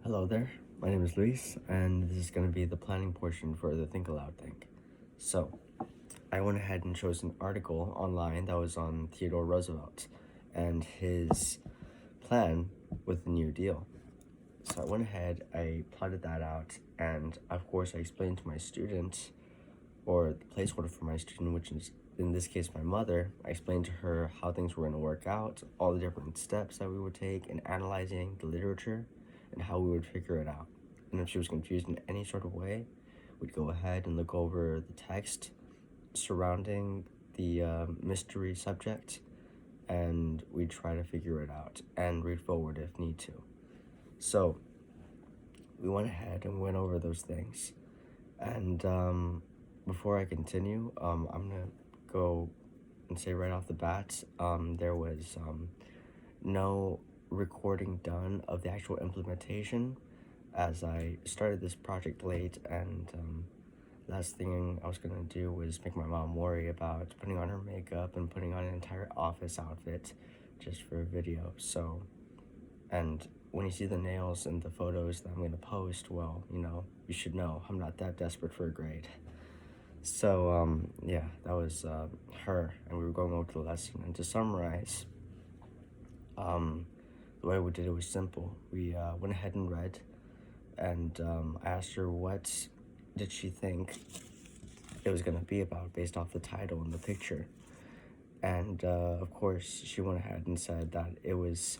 Hello there, my name is Luis, and this is going to be the planning portion for the Think Aloud thing. So, I went ahead and chose an article online that was on Theodore Roosevelt and his plan with the New Deal. So I went ahead, I plotted that out, and of course I explained to my student, or the placeholder for my student, which is in this case my mother. I explained to her how things were going to work out, all the different steps that we would take in analyzing the literature, and how we would figure it out. And if she was confused in any sort of way, we'd go ahead and look over the text surrounding the mystery subject, and we'd try to figure it out and read forward if need to. So we went ahead and went over those things. And before I continue, I'm gonna go and say right off the bat, there was no recording done of the actual implementation, as I started this project late, and last thing I was gonna do was make my mom worry about putting on her makeup and putting on an entire office outfit just for a video. So, and when you see the nails and the photos that I'm gonna post, well, you should know I'm not that desperate for a grade. So, yeah, that was her, and we were going over the lesson. And to summarize, the way we did it was simple. We went ahead and read, and I asked her what did she think it was going to be about based off the title and the picture. And of course, she went ahead and said that it was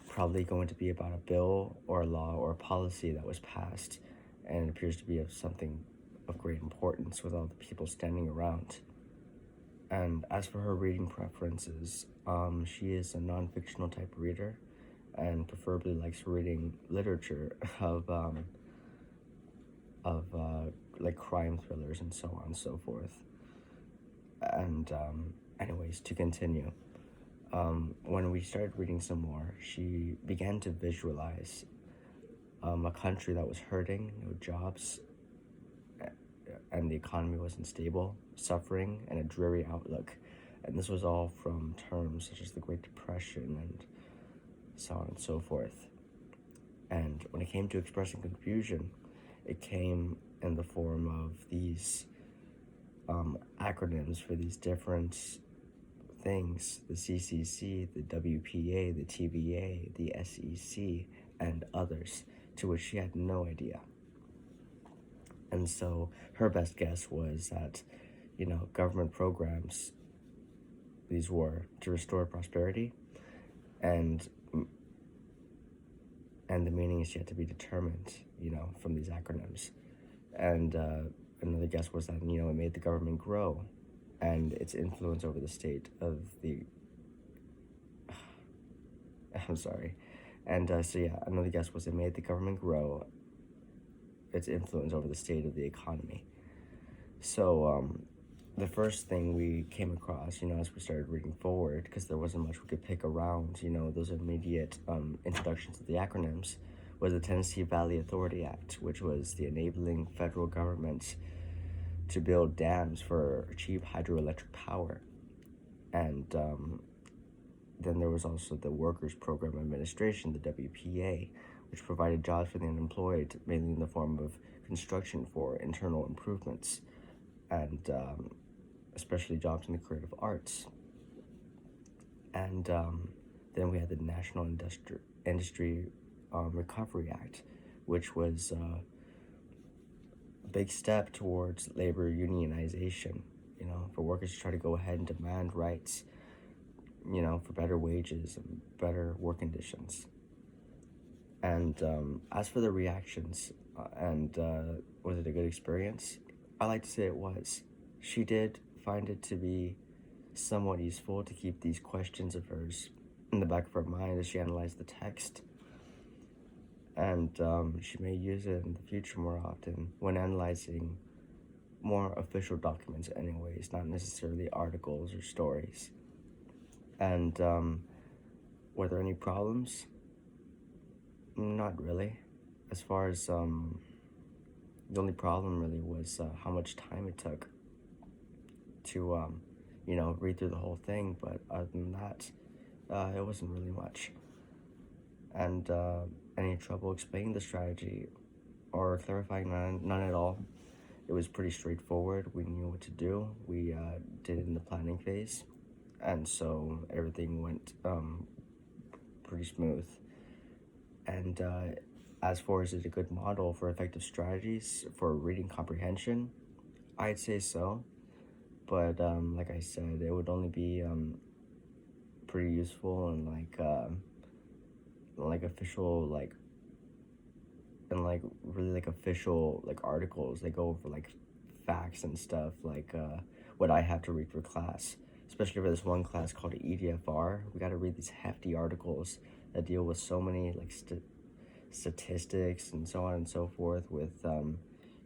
probably going to be about a bill or a law or a policy that was passed, and it appears to be of something of great importance with all the people standing around. And as for her reading preferences, she is a non-fictional type reader, and preferably likes reading literature of like crime thrillers and so on and so forth. And anyways, to continue, when we started reading some more, she began to visualize a country that was hurting, no jobs, and the economy wasn't stable, suffering, and a dreary outlook. And this was all from terms such as the Great Depression and so on and so forth. And when it came to expressing confusion, it came in the form of these acronyms for these different things: the CCC, the WPA, the TVA, the SEC, and others, to which she had no idea. And so her best guess was that, government programs, these were to restore prosperity, and the meaning is yet to be determined, from these acronyms. And another guess was that, it made the government grow, and its influence over the state of the, I'm sorry. And so yeah, another guess was it made the government grow, its influence over the state of the economy. So the first thing we came across, as we started reading forward, because there wasn't much we could pick around, those immediate introductions to the acronyms, was the Tennessee Valley Authority Act, which was the enabling federal government to build dams for cheap hydroelectric power. And then there was also the Workers Program Administration, the WPA, which provided jobs for the unemployed, mainly in the form of construction for internal improvements, and especially jobs in the creative arts. And then we had the National Industry Recovery Act, which was a big step towards labor unionization, for workers to try to go ahead and demand rights, for better wages and better work conditions. And as for the reactions, was it a good experience? I like to say it was. She did find it to be somewhat useful to keep these questions of hers in the back of her mind as she analyzed the text. And she may use it in the future more often when analyzing more official documents anyways, not necessarily articles or stories. And were there any problems? Not really. As far as the only problem really was how much time it took to read through the whole thing. But other than that, it wasn't really much. And any trouble explaining the strategy or clarifying? None at all. It was pretty straightforward. We knew what to do. We did it in the planning phase, and so everything went pretty smooth. And as far as is a good model for effective strategies for reading comprehension, I'd say so. But like I said, it would only be pretty useful and like official like really like official like articles. They go over like facts and stuff like what I have to read for class, especially for this one class called EDFR. We got to read these hefty articles that deal with so many like statistics and so on and so forth with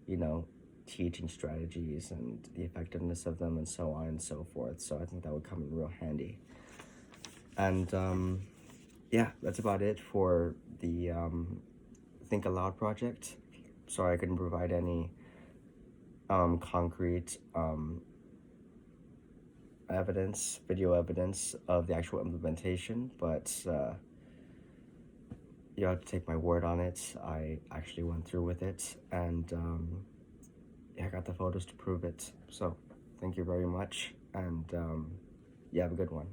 you know, teaching strategies and the effectiveness of them and so on and so forth. So I think that would come in real handy. And yeah, that's about it for the Think Aloud project. Sorry I couldn't provide any concrete video evidence of the actual implementation, but you have to take my word on it. I actually went through with it, and yeah, I got the photos to prove it. So thank you very much, and you have a good one.